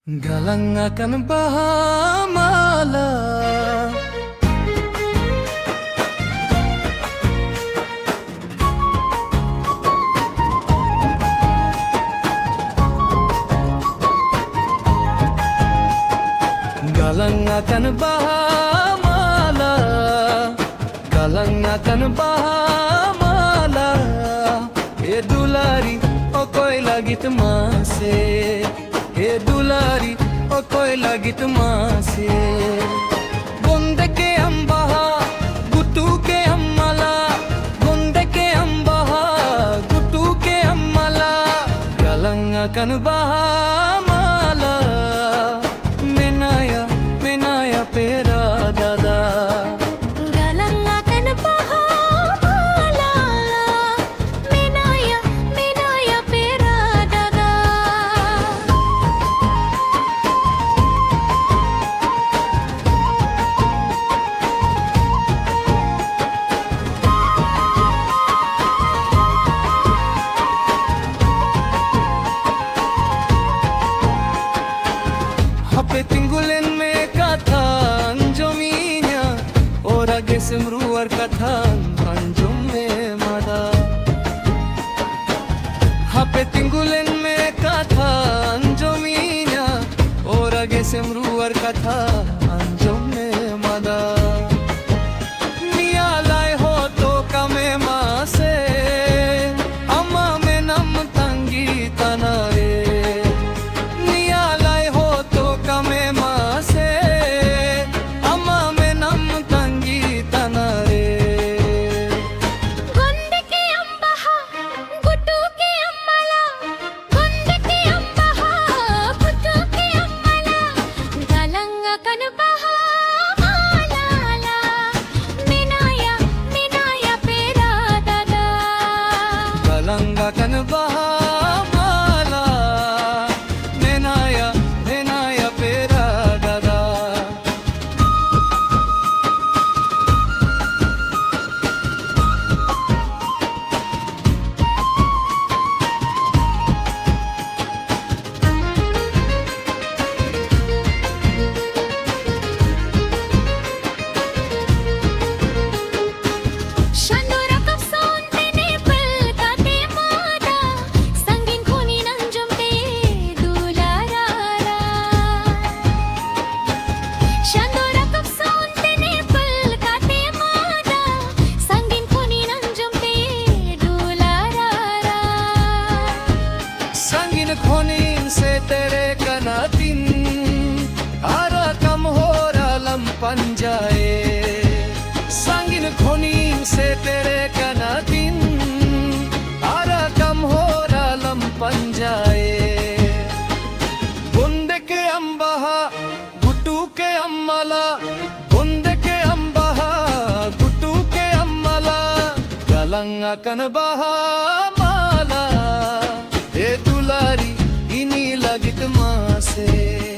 Galang akan bahamala, galang akan bahamala, galang akan bahamala. E dulari o koi lagi temase, e dulari o koi lagi temase. Bonde ke ambaha, gutu ke ammala, bonde ke ambaha, gutu ke ammala. Galang akan bahamala, menaya menaya pera dada. Galang akan bahamala, menaya menaya pera dada. Hape tinggulen me kathan jominya, ora gesemruar kathan anjom me mada. Hape tinggulen me kathan jominya, ora gesemruar kathan anjom me mada. Nialai ho to kame mase, amma me nam tangi tanare. Nialai ho to kame mase, amma me nam tangi tanare. Gonde ke ambaha, gutu ke ammala, gonde ke ambaha, gutu ke ammala. Galang akan bahamala, menaya menaya pera dada. Galang akan bahamala, menaya menaya pera dada. Shandora kapson tene pel kate mada, sangin khoni nanjum te dularara. Shandora kapson tene pel kate mada, sangin khoni nanjum te dularara. संगीन खोनीन से तेरे कनातिन आरा कम हो रलम पंजाए. संगीन खोनीन से तेरे कनातिन आरा कम हो रलम पंजाए. बुंदे के अम्बहा गुटू के अम्मला, बुंदे के अम्बहा गुटू के अम्मला. galang akan bahamala, e dulari ini lagi temase.